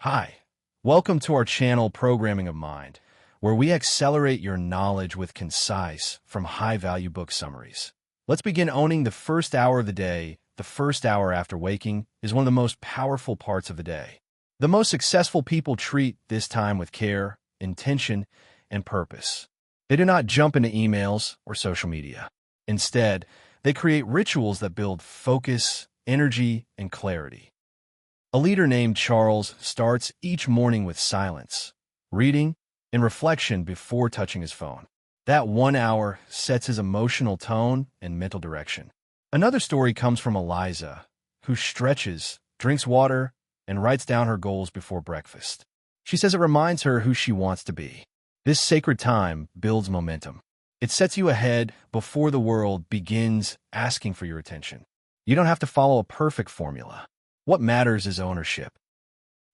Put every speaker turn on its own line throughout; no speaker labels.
Hi, welcome to our channel Programming of Mind, where we accelerate your knowledge with concise, from high-value book summaries. Let's begin owning the first hour of the day. The first hour after waking is one of the most powerful parts of the day. The most successful people treat this time with care, intention, and purpose. They do not jump into emails or social media. Instead, they create rituals that build focus, energy, and clarity. A leader named Charles starts each morning with silence, reading, and reflection before touching his phone. That 1 hour sets his emotional tone and mental direction. Another story comes from Eliza, who stretches, drinks water, and writes down her goals before breakfast. She says it reminds her who she wants to be. This sacred time builds momentum. It sets you ahead before the world begins asking for your attention. You don't have to follow a perfect formula. What matters is ownership.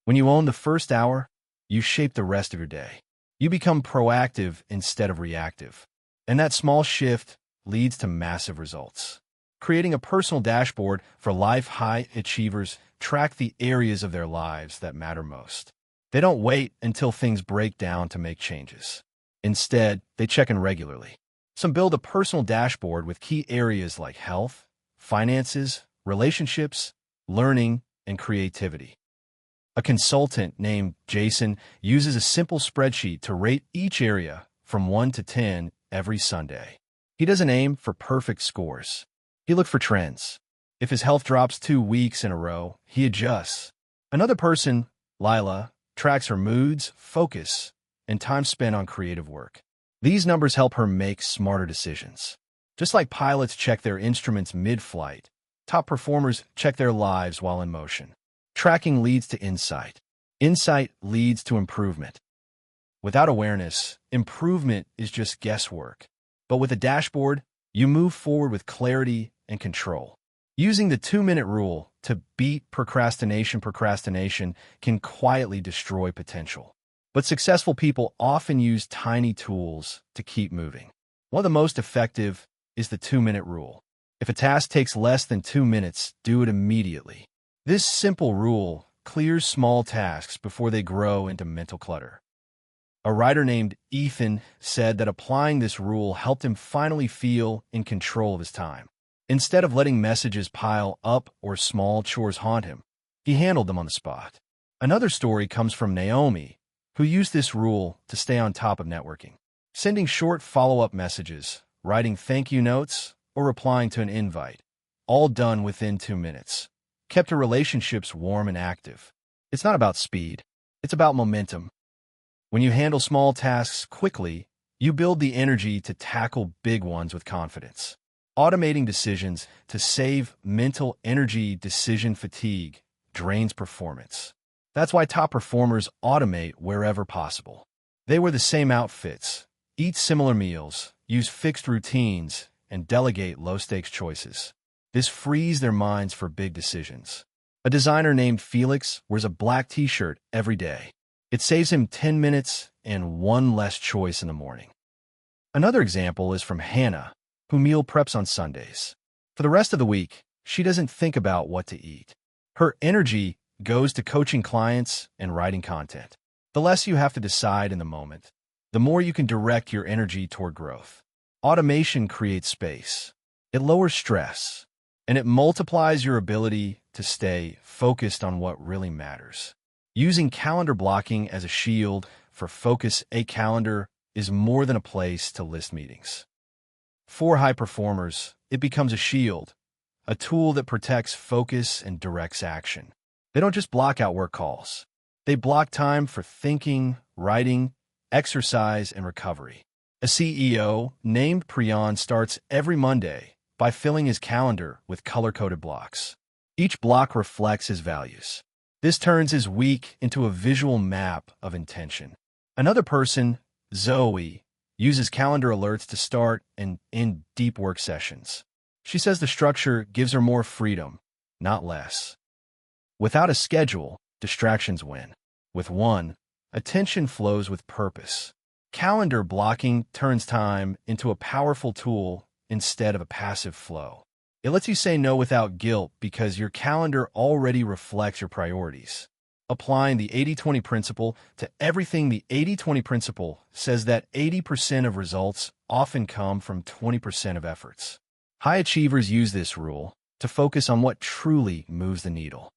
When you own the first hour, you shape the rest of your day. You become proactive instead of reactive. And that small shift leads to massive results. Creating a personal dashboard for life high achievers track the areas of their lives that matter most. They don't wait until things break down to make changes. Instead, they check in regularly. Some build a personal dashboard with key areas like health, finances, relationships, learning, and creativity. A consultant named Jason uses a simple spreadsheet to rate each area from 1 to 10 every Sunday. He doesn't aim for perfect scores. He looks for trends. If his health drops 2 weeks in a row, he adjusts. Another person, Lila, tracks her moods, focus, and time spent on creative work. These numbers help her make smarter decisions. Just like pilots check their instruments mid-flight, top performers check their lives while in motion. Tracking leads to insight. Insight leads to improvement. Without awareness, improvement is just guesswork. But with a dashboard, you move forward with clarity and control. Using the 2-minute rule to beat procrastination can quietly destroy potential. But successful people often use tiny tools to keep moving. One of the most effective is the 2-minute rule. If a task takes less than 2 minutes, do it immediately. This simple rule clears small tasks before they grow into mental clutter. A writer named Ethan said that applying this rule helped him finally feel in control of his time. Instead of letting messages pile up or small chores haunt him, he handled them on the spot. Another story comes from Naomi, who used this rule to stay on top of networking. Sending short follow-up messages, writing thank you notes, or replying to an invite, all done within 2 minutes, kept her relationships warm and active. It's not about speed, it's about momentum. When you handle small tasks quickly, you build the energy to tackle big ones with confidence. Automating decisions to save mental energy. Decision fatigue drains performance. That's why top performers automate wherever possible. They wear the same outfits, eat similar meals, use fixed routines, and delegate low-stakes choices. This frees their minds for big decisions. A designer named Felix wears a black t-shirt every day. It saves him 10 minutes and 1 less choice in the morning. Another example is from Hannah, who meal preps on Sundays. For the rest of the week, she doesn't think about what to eat. Her energy goes to coaching clients and writing content. The less you have to decide in the moment, the more you can direct your energy toward growth. Automation creates space. It lowers stress, and it multiplies your ability to stay focused on what really matters. Using calendar blocking as a shield for focus, a calendar is more than a place to list meetings. For high performers, it becomes a shield, a tool that protects focus and directs action. They don't just block out work calls. They block time for thinking, writing, exercise, and recovery. A CEO named Priyan starts every Monday by filling his calendar with color-coded blocks. Each block reflects his values. This turns his week into a visual map of intention. Another person, Zoe, uses calendar alerts to start and end deep work sessions. She says the structure gives her more freedom, not less. Without a schedule, distractions win. With one, attention flows with purpose. Calendar blocking turns time into a powerful tool instead of a passive flow. It lets you say no without guilt because your calendar already reflects your priorities. Applying the 80-20 principle to everything. The 80-20 principle says that 80% of results often come from 20% of efforts. High achievers use this rule to focus on what truly moves the needle.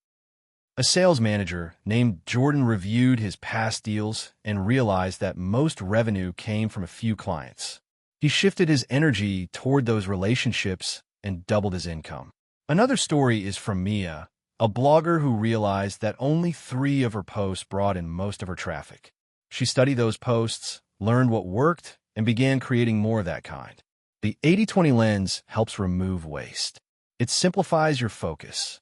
A sales manager named Jordan reviewed his past deals and realized that most revenue came from a few clients. He shifted his energy toward those relationships and doubled his income. Another story is from Mia, a blogger who realized that only 3 of her posts brought in most of her traffic. She studied those posts, learned what worked, and began creating more of that kind. The 80-20 lens helps remove waste. It simplifies your focus.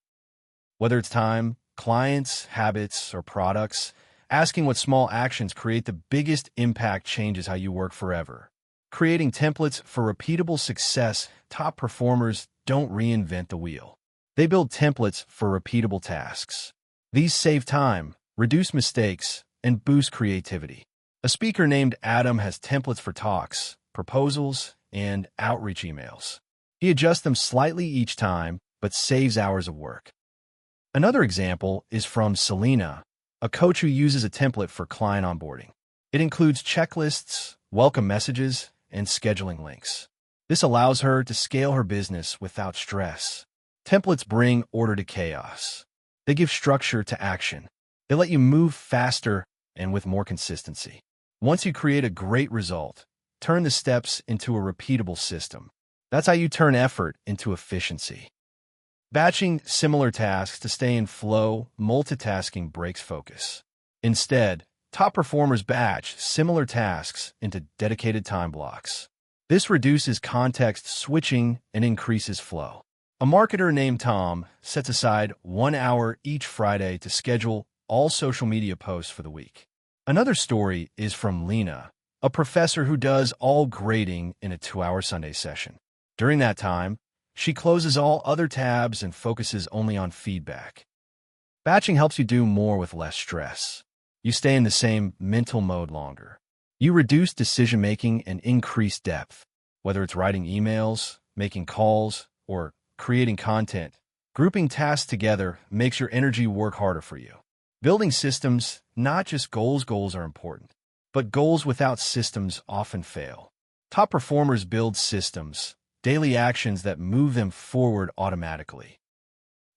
Whether it's time, clients, habits, or products, asking what small actions create the biggest impact changes how you work forever. Creating templates for repeatable success. Top performers don't reinvent the wheel. They build templates for repeatable tasks. These save time, reduce mistakes, and boost creativity. A speaker named Adam has templates for talks, proposals, and outreach emails. He adjusts them slightly each time, but saves hours of work. Another example is from Selena, a coach who uses a template for client onboarding. It includes checklists, welcome messages, and scheduling links. This allows her to scale her business without stress. Templates bring order to chaos. They give structure to action. They let you move faster and with more consistency. Once you create a great result, turn the steps into a repeatable system. That's how you turn effort into efficiency. Batching similar tasks to stay in flow. Multitasking breaks focus. Instead, top performers batch similar tasks into dedicated time blocks. This reduces context switching and increases flow. A marketer named Tom sets aside 1 hour each Friday to schedule all social media posts for the week. Another story is from Lena, a professor who does all grading in a 2-hour Sunday session. During that time, she closes all other tabs and focuses only on feedback. Batching helps you do more with less stress. You stay in the same mental mode longer. You reduce decision-making and increase depth. Whether it's writing emails, making calls, or creating content, grouping tasks together makes your energy work harder for you. Building systems, not just goals. Goals are important, but goals without systems often fail. Top performers build systems, daily actions that move them forward automatically.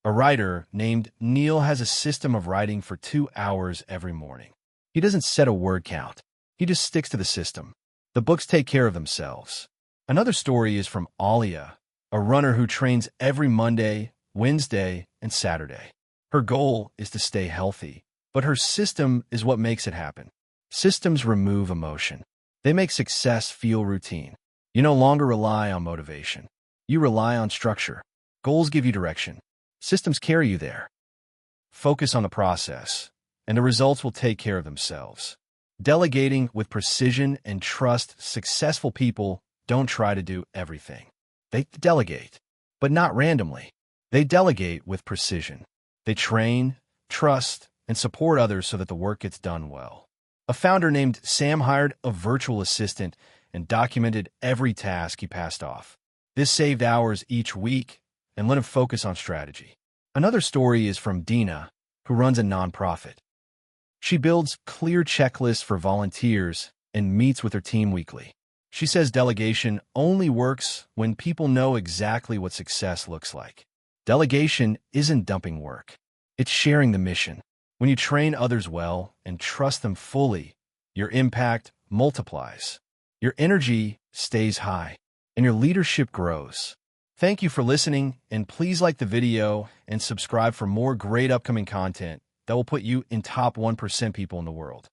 A writer named Neil has a system of writing for 2 hours every morning. He doesn't set a word count. He just sticks to the system. The books take care of themselves. Another story is from Alia, a runner who trains every Monday, Wednesday, and Saturday. Her goal is to stay healthy, but her system is what makes it happen. Systems remove emotion. They make success feel routine. You no longer rely on motivation. You rely on structure. Goals give you direction. Systems carry you there. Focus on the process, and the results will take care of themselves. Delegating with precision and trust. Successful people don't try to do everything. They delegate, but not randomly. They delegate with precision. They train, trust, and support others so that the work gets done well. A founder named Sam hired a virtual assistant and documented every task he passed off. This saved hours each week and let him focus on strategy. Another story is from Dina, who runs a nonprofit. She builds clear checklists for volunteers and meets with her team weekly. She says delegation only works when people know exactly what success looks like. Delegation isn't dumping work. It's sharing the mission. When you train others well and trust them fully, your impact multiplies. Your energy stays high, and your leadership grows. Thank you for listening, and please like the video and subscribe for more great upcoming content that will put you in top 1% people in the world.